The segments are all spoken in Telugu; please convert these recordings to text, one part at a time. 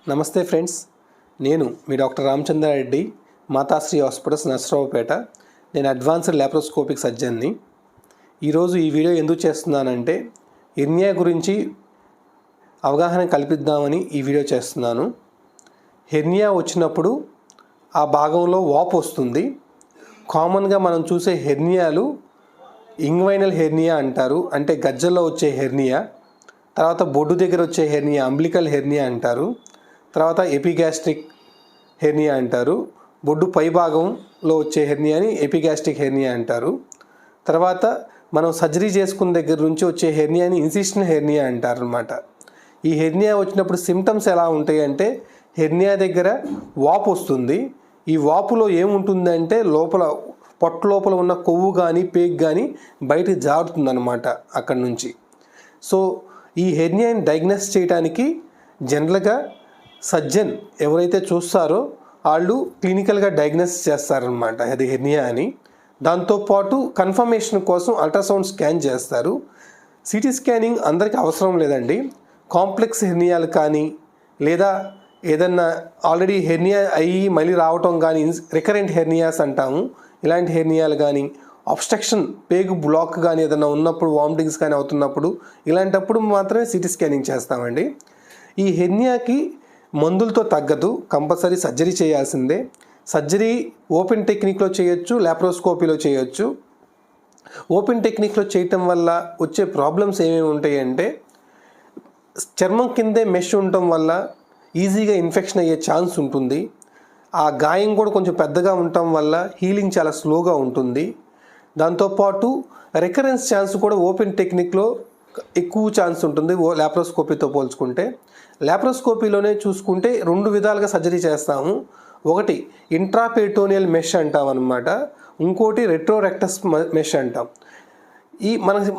నమస్తే ఫ్రెండ్స్, నేను మీ డాక్టర్ రామచంద్రారెడ్డి, మాతాశ్రీ హాస్పిటల్స్, నర్సరావుపేట. నేను అడ్వాన్స్డ్ లాప్రోస్కోపిక్ సర్జన్ని. ఈరోజు ఈ వీడియో ఎందుకు చేస్తున్నానంటే హెర్నియా గురించి అవగాహన కల్పిద్దామని ఈ వీడియో చేస్తున్నాను. హెర్నియా వచ్చినప్పుడు ఆ భాగంలో వాపు వస్తుంది. కామన్గా మనం చూసే హెర్నియాలు ఇంగ్వైనల్ హెర్నియా అంటారు, అంటే గజ్జల్లో వచ్చే హెర్నియా. తర్వాత బొడ్డు దగ్గర వచ్చే హెర్నియా అంబ్లికల్ హెర్నియా అంటారు. తర్వాత ఎపిగాస్ట్రిక్ హెర్నియా అంటారు. బొడ్డు పై భాగంలో వచ్చే హెర్నియాని ఎపిగాస్ట్రిక్ హెర్నియా అంటారు. తర్వాత మనం సర్జరీ చేసుకున్న దగ్గర నుంచి వచ్చే హెర్నియాని ఇన్సిషనల్ హెర్నియా అంటారు అన్నమాట. ఈ హెర్నియా వచ్చినప్పుడు సిమ్టమ్స్ ఎలా ఉంటాయి అంటే, హెర్నియా దగ్గర వాపు వస్తుంది. ఈ వాపులో ఏముంటుందంటే పొట్ట లోపల ఉన్న కొవ్వు కానీ పేగు కానీ బయటకు జారుతుందన్నమాట అక్కడి నుంచి. సో ఈ హెర్నియాని డయాగ్నోస్ చేయడానికి జనరల్గా సర్జన్ ఎవరైతే చూస్తారో వాళ్ళు క్లినికల్గా డయాగ్నోస్ చేస్తారనమాట అది హెర్నియా అని. దాంతోపాటు కన్ఫర్మేషన్ కోసం అల్ట్రాసౌండ్ స్కాన్ చేస్తారు. సిటీ స్కానింగ్ అందరికీ అవసరం లేదండి. కాంప్లెక్స్ హెర్నియాలు కానీ, లేదా ఏదన్నా ఆల్రెడీ హెర్నియా అయ్యి మళ్ళీ రావటం కానీ, రికరెంట్ హెర్నియాస్ అంటాము, ఇలాంటి హెర్నియాలు కానీ, అబ్స్ట్రక్షన్ పేగు బ్లాక్ కానీ ఏదైనా ఉన్నప్పుడు, వామిటింగ్స్ కానీ అవుతున్నప్పుడు, ఇలాంటప్పుడు మాత్రమే సిటీ స్కానింగ్ చేస్తామండి. ఈ హెర్నియాకి మందులతో తగ్గదు, కంపల్సరీ సర్జరీ చేయాల్సిందే. సర్జరీ ఓపెన్ టెక్నిక్లో చేయొచ్చు, లాప్రోస్కోపీలో చేయొచ్చు. ఓపెన్ టెక్నిక్లో చేయటం వల్ల వచ్చే ప్రాబ్లమ్స్ ఏమేమి ఉంటాయంటే, చర్మం కిందే మెష్ ఉండటం వల్ల ఈజీగా ఇన్ఫెక్షన్ అయ్యే ఛాన్స్ ఉంటుంది. ఆ గాయం కూడా కొంచెం పెద్దగా ఉండటం వల్ల హీలింగ్ చాలా స్లోగా ఉంటుంది. దాంతోపాటు రికరెన్స్ ఛాన్స్ కూడా ఓపెన్ టెక్నిక్లో ఎక్కువ ఛాన్స్ ఉంటుంది లాప్రోస్కోపీతో పోల్చుకుంటే. లాప్రోస్కోపీలోనే చూసుకుంటే 2 విధాలుగా సర్జరీ చేస్తాము. ఒకటి ఇంట్రాపెరిటోనియల్ మెష్ అంటాం అన్నమాట, ఇంకోటి రెట్రోరెక్టస్ మెష్ అంటాం.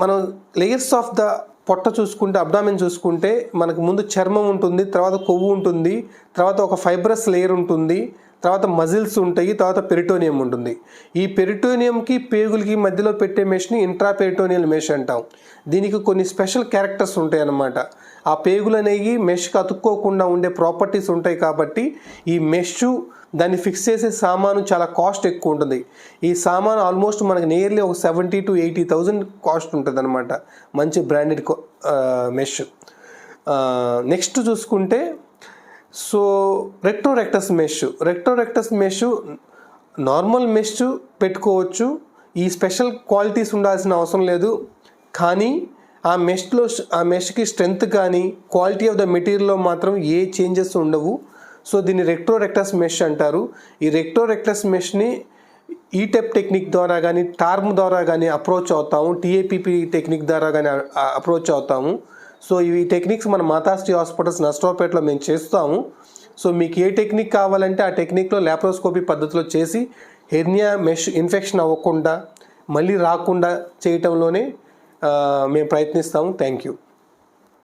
మనం లేయర్స్ ఆఫ్ ద పొట్ట చూసుకుంటే, అబ్డామిన్ చూసుకుంటే మనకు ముందు చర్మం ఉంటుంది, తర్వాత కొవ్వు ఉంటుంది, తర్వాత ఒక ఫైబ్రస్ లేయర్ ఉంటుంది, తర్వాత మజిల్స్ ఉంటాయి, తర్వాత పెరిటోనియం ఉంటుంది. ఈ పెరిటోనియంకి పేగులకి మధ్యలో పెట్టే మెష్ని ఇంట్రాపెరిటోనియల్ మెష్ అంటాం. దీనికి కొన్ని స్పెషల్ క్యారెక్టర్స్ ఉంటాయి అన్నమాట. ఆ పేగులు అనేవి మెష్కి అతుక్కోకుండా ఉండే ప్రాపర్టీస్ ఉంటాయి కాబట్టి ఈ మెష్ దాన్ని ఫిక్స్ చేసే సామాను చాలా కాస్ట్ ఎక్కువ ఉంటుంది. ఈ సామాను ఆల్మోస్ట్ మనకి నియర్లీ ఒక 70,000 to 80,000 కాస్ట్ ఉంటుంది అనమాట, మంచి బ్రాండెడ్ మెష్. నెక్స్ట్ చూసుకుంటే రెట్రోరెక్టస్ మెష్ నార్మల్ మెష్ పెట్టుకోవచ్చు. ఈ స్పెషల్ క్వాలిటీస్ ఉండాల్సిన అవసరం లేదు. కానీ ఆ మెష్కి స్ట్రెంగ్త్ కానీ క్వాలిటీ ఆఫ్ ద మెటీరియల్లో మాత్రం ఏ చేంజెస్ ఉండవు. సో దీన్ని రెట్రోరెక్టస్ మెష్ అంటారు. ఈ రెట్రోరెక్టస్ మెష్ని ఈటెప్ టెక్నిక్ ద్వారా కానీ, టార్మ్ ద్వారా కానీ అప్రోచ్ అవుతాము, టీఏపీపీ టెక్నిక్ ద్వారా కానీ అప్రోచ్ అవుతాము. సో ఇవి టెక్నిక్స్ మన మాతాశ్రీ హాస్పిటల్స్, నర్సరావుపేటలో మేము చేస్తాము. సో మీకు ఏ టెక్నిక్ కావాలంటే ఆ టెక్నిక్లో లాప్రోస్కోపీ పద్ధతిలో చేసి హెర్నియా మెష్ ఇన్ఫెక్షన్ అవ్వకుండా మళ్ళీ రాకుండా చేయటంలోనే మేము ప్రయత్నిస్తాము. Thank you.